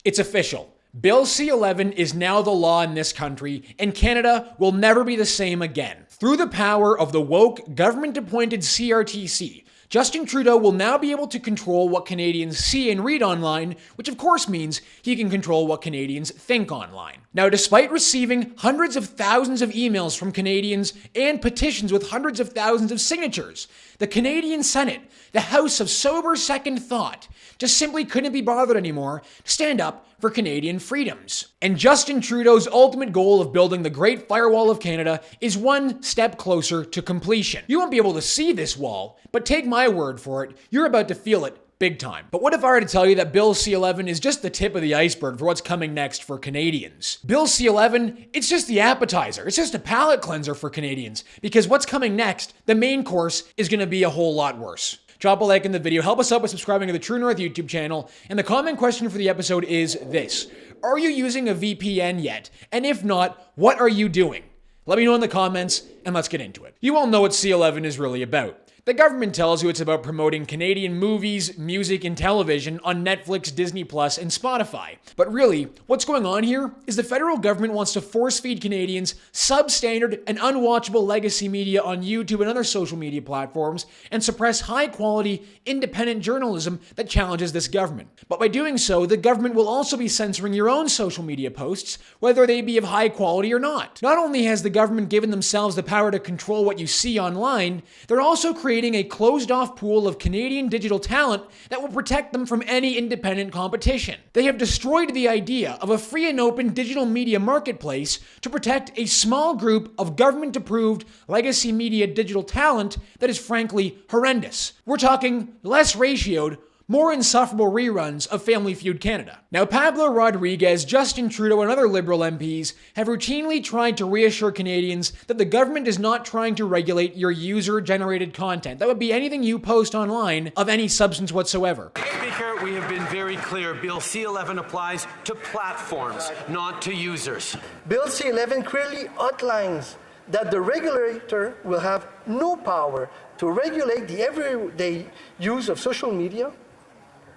It's official. Bill C-11 is now the law in this country, and Canada will never be the same again. Through the power of the woke, government-appointed CRTC, Justin Trudeau will now be able to control what Canadians see and read online, which of course means he can control what Canadians think online. Now, despite receiving hundreds of thousands of emails from Canadians and petitions with hundreds of thousands of signatures, the Canadian Senate, the House of sober second thought, just simply couldn't be bothered anymore to stand up for Canadian freedoms. And Justin Trudeau's ultimate goal of building the Great Firewall of Canada is one step closer to completion. You won't be able to see this wall, but take my word for it, you're about to feel it big time. But what if I were to tell you that Bill C-11 is just the tip of the iceberg for what's coming next for Canadians? Bill C-11, it's just the appetizer. It's just a palate cleanser for Canadians, because what's coming next, the main course, is going to be a whole lot worse. Drop a like in the video, help us out by subscribing to the True North YouTube channel, and the comment question for the episode is this: are you using a VPN yet? And if not, what are you doing? Let me know in the comments, and let's get into it. You all know what C-11 is really about. The government tells you it's about promoting Canadian movies, music, and television on Netflix, Disney+, and Spotify. But really, what's going on here is the federal government wants to force-feed Canadians substandard and unwatchable legacy media on YouTube and other social media platforms and suppress high-quality, independent journalism that challenges this government. But by doing so, the government will also be censoring your own social media posts, whether they be of high quality or not. Not only has the government given themselves the power to control what you see online, they're also creating a closed-off pool of Canadian digital talent that will protect them from any independent competition. They have destroyed the idea of a free and open digital media marketplace to protect a small group of government-approved legacy media digital talent that is frankly horrendous. We're talking less ratioed, more insufferable reruns of Family Feud Canada. Now, Pablo Rodriguez, Justin Trudeau, and other Liberal MPs have routinely tried to reassure Canadians that the government is not trying to regulate your user-generated content. That would be anything you post online of any substance whatsoever. Speaker, we have been very clear. Bill C-11 applies to platforms, not to users. Bill C-11 clearly outlines that the regulator will have no power to regulate the everyday use of social media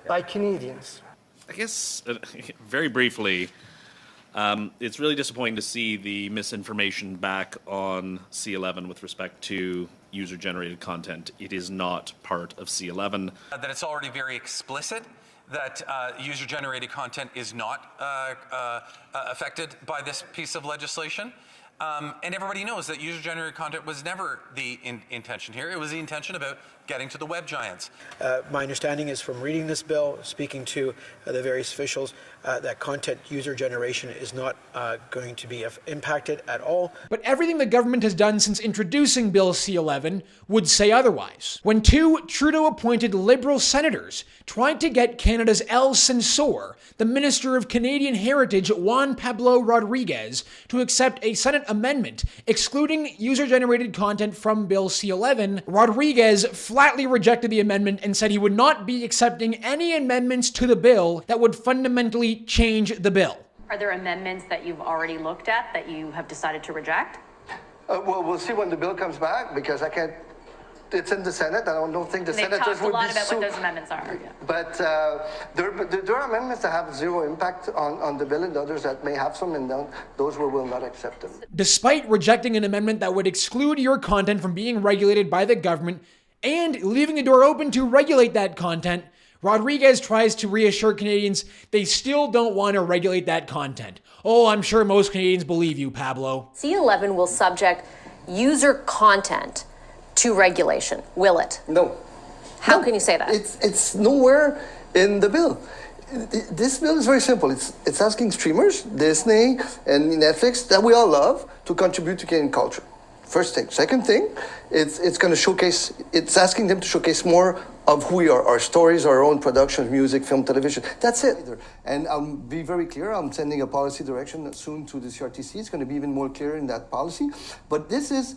by Canadians. I guess, very briefly, it's really disappointing to see the misinformation back on C-11 with respect to user-generated content. It is not part of C-11. That it's already very explicit that user-generated content is not affected by this piece of legislation. And everybody knows that user-generated content was never the intention here. It was the intention about getting to the web giants. My understanding is from reading this bill, speaking to the various officials, that content user generation is not going to be impacted at all. But everything the government has done since introducing Bill C-11 would say otherwise. When two Trudeau-appointed Liberal senators tried to get Canada's censor, the Minister of Canadian Heritage, Juan Pablo Rodriguez, to accept a Senate amendment excluding user-generated content from Bill C-11, Rodriguez flatly rejected the amendment and said he would not be accepting any amendments to the bill that would fundamentally change the bill. Are there amendments that you've already looked at that you have decided to reject? Well, we'll see when the bill comes back, because I can't. It's in the Senate. I don't think the senators would be. They talked a lot about what those amendments are. Yeah. But there are amendments that have zero impact on the bill, and others that may have some, and those we will not accept them. Despite rejecting an amendment that would exclude your content from being regulated by the government and leaving the door open to regulate that content, Rodriguez tries to reassure Canadians they still don't want to regulate that content. Oh, I'm sure most Canadians believe you, Pablo. C-11 will subject user content to regulation, will it? No. How can you say that? It's nowhere in the bill. This bill is very simple. It's asking streamers, Disney and Netflix, that we all love, to contribute to Canadian culture. First thing. Second thing, it's going to showcase, it's asking them to showcase more of who we are, our stories, our own productions, music, film, television. That's it. And I'll be very clear, I'm sending a policy direction soon to the CRTC. It's going to be even more clear in that policy. But this is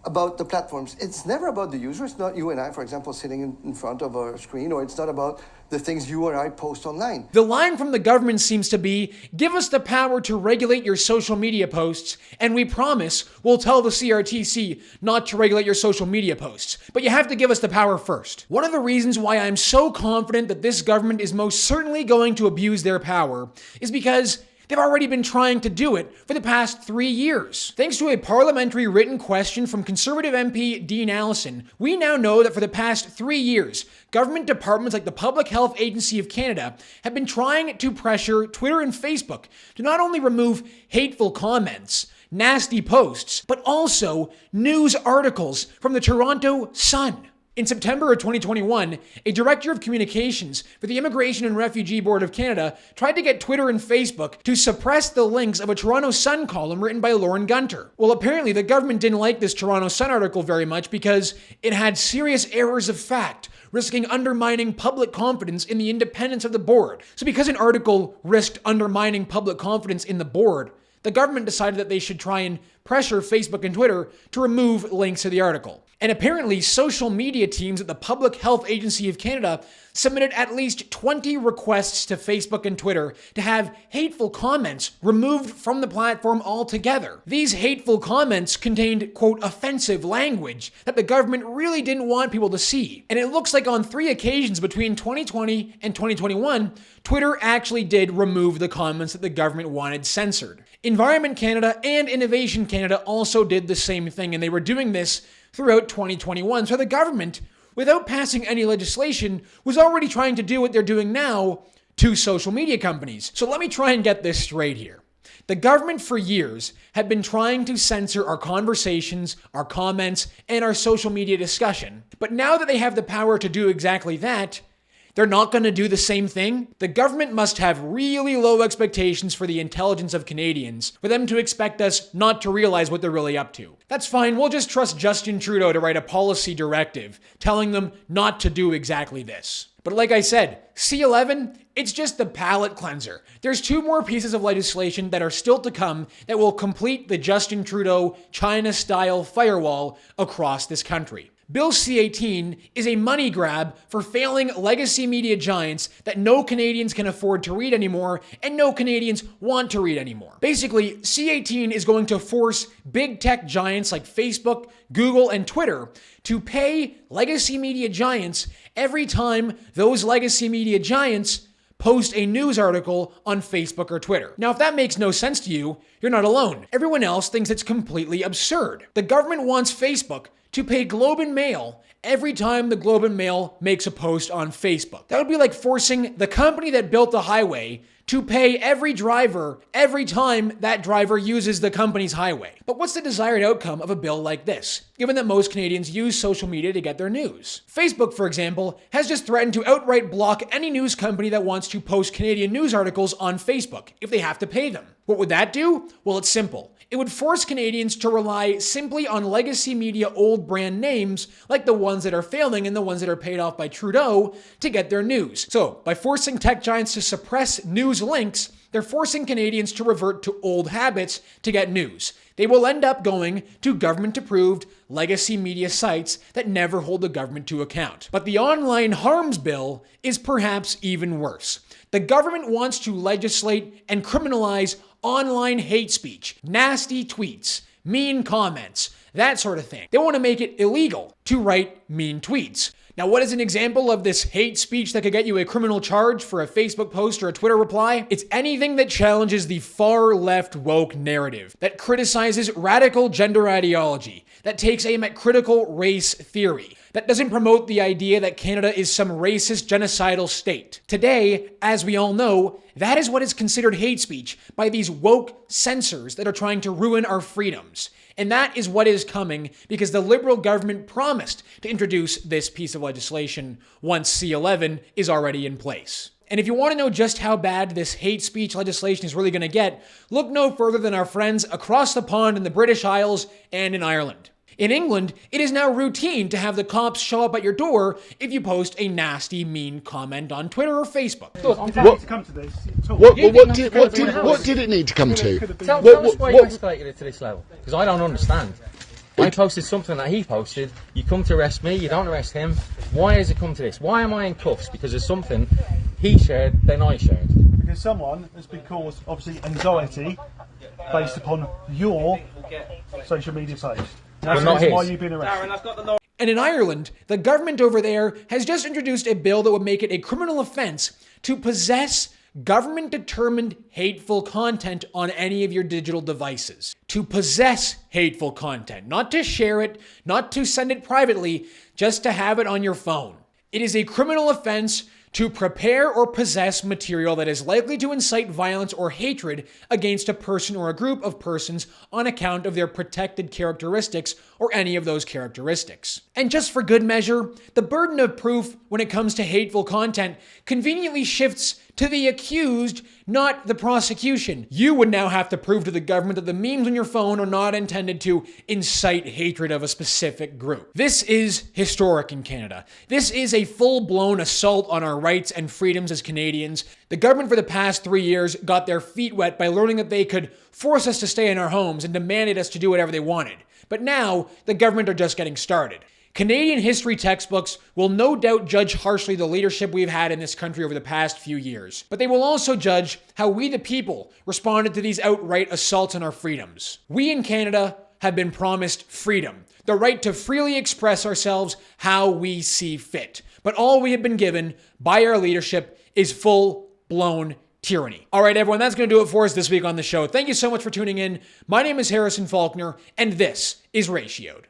about the platforms. It's never about the user. It's not you and I, for example, sitting in front of a screen, or it's not about the things you or I post online. The line from the government seems to be, give us the power to regulate your social media posts, and we promise we'll tell the CRTC not to regulate your social media posts. But you have to give us the power first. One of the reasons why I'm so confident that this government is most certainly going to abuse their power is because they've already been trying to do it for the past 3 years. Thanks to a parliamentary written question from Conservative MP Dean Allison, we now know that for the past 3 years, government departments like the Public Health Agency of Canada have been trying to pressure Twitter and Facebook to not only remove hateful comments, nasty posts, but also news articles from the Toronto Sun. In September of 2021, a director of communications for the Immigration and Refugee Board of Canada tried to get Twitter and Facebook to suppress the links of a Toronto Sun column written by Lauren Gunter. Well, apparently the government didn't like this Toronto Sun article very much because it had serious errors of fact, risking undermining public confidence in the independence of the board. So because an article risked undermining public confidence in the board, the government decided that they should try and pressure Facebook and Twitter to remove links to the article. And apparently, social media teams at the Public Health Agency of Canada submitted at least 20 requests to Facebook and Twitter to have hateful comments removed from the platform altogether. These hateful comments contained, quote, offensive language that the government really didn't want people to see. And it looks like on 3 occasions between 2020 and 2021, Twitter actually did remove the comments that the government wanted censored. Environment Canada and Innovation Canada also did the same thing, and they were doing this throughout 2021. So the government, without passing any legislation, was already trying to do what they're doing now to social media companies. So let me try and get this straight here. The government for years had been trying to censor our conversations, our comments, and our social media discussion. But now that they have the power to do exactly that, they're not going to do the same thing? The government must have really low expectations for the intelligence of Canadians for them to expect us not to realize what they're really up to. That's fine, we'll just trust Justin Trudeau to write a policy directive telling them not to do exactly this. But like I said, C11, it's just the palate cleanser. There's 2 more pieces of legislation that are still to come that will complete the Justin Trudeau China-style firewall across this country. Bill C-18 is a money grab for failing legacy media giants that no Canadians can afford to read anymore and no Canadians want to read anymore. Basically, C-18 is going to force big tech giants like Facebook, Google, and Twitter to pay legacy media giants every time those legacy media giants post a news article on Facebook or Twitter. Now, if that makes no sense to you, you're not alone. Everyone else thinks it's completely absurd. The government wants Facebook to pay Globe and Mail every time the Globe and Mail makes a post on Facebook. That would be like forcing the company that built the highway to pay every driver every time that driver uses the company's highway. But what's the desired outcome of a bill like this, given that most Canadians use social media to get their news? Facebook, for example, has just threatened to outright block any news company that wants to post Canadian news articles on Facebook if they have to pay them. What would that do? Well, it's simple. It would force Canadians to rely simply on legacy media old brand names like the ones that are failing and the ones that are paid off by Trudeau to get their news. So, by forcing tech giants to suppress news links, they're forcing Canadians to revert to old habits to get news. They will end up going to government-approved legacy media sites that never hold the government to account. But the online harms bill is perhaps even worse. The government wants to legislate and criminalize online hate speech, nasty tweets, mean comments, that sort of thing. They want to make it illegal to write mean tweets. Now, what is an example of this hate speech that could get you a criminal charge for a Facebook post or a Twitter reply? It's anything that challenges the far left woke narrative, that criticizes radical gender ideology, that takes aim at critical race theory, that doesn't promote the idea that Canada is some racist genocidal state. Today, as we all know, that is what is considered hate speech by these woke censors that are trying to ruin our freedoms. And that is what is coming because the Liberal government promised to introduce this piece of legislation once C11 is already in place. And if you want to know just how bad this hate speech legislation is really going to get, look no further than our friends across the pond in the British Isles and in Ireland. In England, it is now routine to have the cops show up at your door if you post a nasty, mean comment on Twitter or Facebook. What did it need to come to? Tell us why you escalated it to this level, because I don't understand. I posted something that he posted. You come to arrest me, you don't arrest him. Why has it come to this? Why am I in cuffs? Because there's something he shared, then I shared. Because someone has been caused, obviously, anxiety based upon your social media post. That's the reason why you've been arrested. And in Ireland, the government over there has just introduced a bill that would make it a criminal offence to possess government-determined hateful content on any of your digital devices. To possess hateful content, not to share it, not to send it privately, just to have it on your phone. It is a criminal offense to prepare or possess material that is likely to incite violence or hatred against a person or a group of persons on account of their protected characteristics or any of those characteristics. And just for good measure, the burden of proof when it comes to hateful content conveniently shifts to the accused, not the prosecution. You would now have to prove to the government that the memes on your phone are not intended to incite hatred of a specific group. This is historic in Canada. This is a full-blown assault on our rights and freedoms as Canadians. The government for the past 3 years got their feet wet by learning that they could force us to stay in our homes and demanded us to do whatever they wanted. But now, the government are just getting started. Canadian history textbooks will no doubt judge harshly the leadership we've had in this country over the past few years, but they will also judge how we the people responded to these outright assaults on our freedoms. We in Canada have been promised freedom, the right to freely express ourselves how we see fit. But all we have been given by our leadership is full-blown tyranny. All right, everyone, that's going to do it for us this week on the show. Thank you so much for tuning in. My name is Harrison Faulkner, and this is Ratioed.